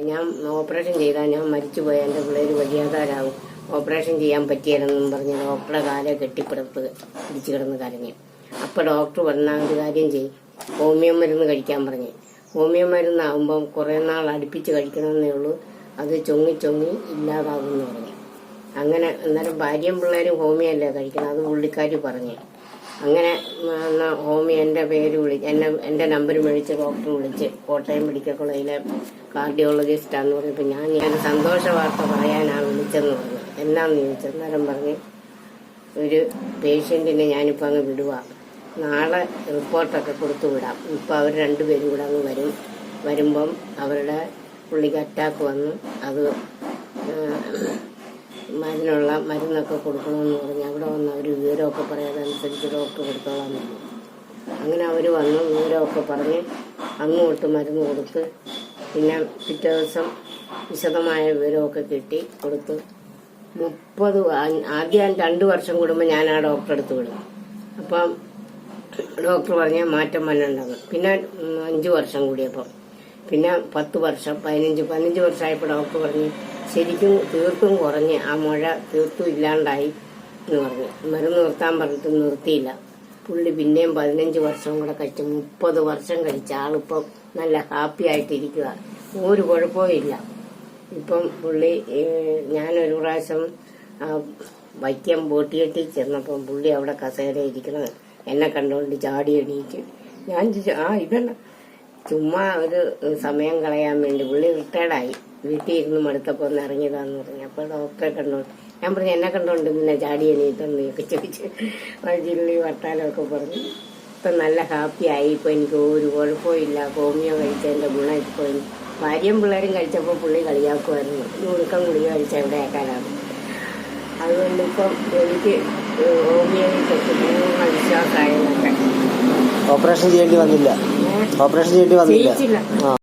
ഞാൻ ഓപ്പറേഷൻ ചെയ്താൽ ഞാൻ മരിച്ചുപോയ എൻ്റെ പിള്ളേർ വഴിയാതാരാകും, ഓപ്പറേഷൻ ചെയ്യാൻ പറ്റിയാലെന്നും പറഞ്ഞ് ഡോക്ടറെ കാലെ കെട്ടിപ്പിടിച്ച് പിടിച്ചു കിടന്ന് കരഞ്ഞു. അപ്പോൾ ഡോക്ടർ പറഞ്ഞാൽ ഒരു കാര്യം ചെയ്യും, ഹോമിയോ മരുന്ന് കഴിക്കാൻ പറഞ്ഞ്. ഹോമിയോ മരുന്നാകുമ്പം കുറേ നാൾ അടുപ്പിച്ച് കഴിക്കണമെന്നേ ഉള്ളൂ, അത് ചൊങ്ങി ഇല്ലാതാകുമെന്ന് പറഞ്ഞു. അങ്ങനെ അന്നേരം ഭാര്യയും പിള്ളേരും ഹോമിയോ അല്ലേ കഴിക്കണം, അത് പുള്ളിക്കാരി പറഞ്ഞു. അങ്ങനെ ഹോമിയോ എൻ്റെ പേര് എൻ്റെ നമ്പർ വിളിച്ച് ഡോക്ടർ വിളിച്ച് കോട്ടയം മെഡിക്കൽ കോളേജിലെ കാർഡിയോളജിസ്റ്റാന്ന് പറഞ്ഞപ്പോൾ ഞാൻ സന്തോഷ വാർത്ത പറയാനാണ് വിളിച്ചെന്ന് പറഞ്ഞു. എന്നാന്ന് ചോദിച്ചു. അന്നേരം പറഞ്ഞ് ഒരു പേഷ്യൻറ്റിനെ ഞാനിപ്പോൾ അങ്ങ് വിടുക, നാളെ റിപ്പോർട്ടൊക്കെ കൊടുത്തു വിടാം. ഇപ്പം അവർ രണ്ടുപേരും കൂടെ അങ്ങ് വരുമ്പം അവരുടെ പുള്ളിക്ക് അറ്റാക്ക് വന്നു, അത് മരുന്നൊക്കെ കൊടുക്കണമെന്ന് പറഞ്ഞ് അവിടെ വന്ന് അവർ വിവരമൊക്കെ പറയാതനുസരിച്ച് ഡോക്ടർ കൊടുത്തോളാൻ പറഞ്ഞു. അങ്ങനെ അവർ വന്ന് വിവരമൊക്കെ പറഞ്ഞ് അങ്ങോട്ട് മരുന്ന് കൊടുത്ത് പിന്നെ പിറ്റേ ദിവസം വിശദമായ വിവരമൊക്കെ കിട്ടി കൊടുത്ത് ആദ്യം 2 വർഷം കൂടുമ്പോൾ ഞാൻ ആ ഡോക്ടറെ അടുത്ത് വിടും. അപ്പം ഡോക്ടർ പറഞ്ഞ മാറ്റം വന്നിട്ടുണ്ടെന്ന്. പിന്നെ 5 വർഷം കൂടിയപ്പം പിന്നെ 10 വർഷം 15 വർഷമായപ്പോൾ ഡോക്ടർ പറഞ്ഞു ശരിക്കും തീർത്തും കുറഞ്ഞ് ആ മുഴ തീർത്തും ഇല്ലാണ്ടായി എന്ന് പറഞ്ഞു. മരുന്ന് നിർത്താൻ പറഞ്ഞിട്ട് നിർത്തിയില്ല. പുള്ളി പിന്നെയും 15 വർഷം കൂടെ കഴിച്ച് 30 വർഷം കഴിച്ച ആളിപ്പം നല്ല ഹാപ്പി ആയിട്ടിരിക്കുക, ഒരു കുഴപ്പവും ഇല്ല. ഇപ്പം പുള്ളി ഞാനൊരു പ്രാവശ്യം വൈക്കം ബോട്ടിയെട്ടി ചെന്നപ്പം പുള്ളി അവിടെ കസേര ഇരിക്കണത് എന്നെ കണ്ടുകൊണ്ട് ചാടി എണീറ്റ്. ഞാൻ ഇതല്ല ചുമ്മാ ഒരു സമയം കളയാൻ വേണ്ടി പുള്ളി റിട്ടയർഡായി, വീട്ടിൽ ഇരുന്ന് മടുത്തപ്പോൾ ഒന്ന് ഇറങ്ങിയതാന്ന് പറഞ്ഞു. അപ്പോൾ ഡോക്ടറെ കണ്ടോണ്ട് ഞാൻ പറഞ്ഞു എന്നെ കണ്ടോണ്ട് പിന്നെ ചാടി എണീറ്റൊക്കെ ചോദിച്ച് ജില്ലി വർത്താനമൊക്കെ പറഞ്ഞു. ഇപ്പം നല്ല ഹാപ്പിയായി. ഇപ്പം എനിക്ക് ഒരു കുഴപ്പവും ഇല്ല, ഹോമിയോ കഴിച്ചതിൻ്റെ ഗുണം ഇപ്പോൾ ഭാര്യയും പിള്ളേരും കഴിച്ചപ്പോൾ പുള്ളി കളിയാക്കുമായിരുന്നു, നുറുക്കം ഗുളിക കഴിച്ച എവിടെയാക്കാനാണ്. അതുകൊണ്ട് ഇപ്പം എനിക്ക് ഹോമിയോയിൽ പറ്റി പൂർണ്ണ വിശ്വാസമായതൊക്കെ. ഓപ്പറേഷൻ ചെയ്യേണ്ടി വന്നില്ല. ചെയ്യിച്ചില്ല.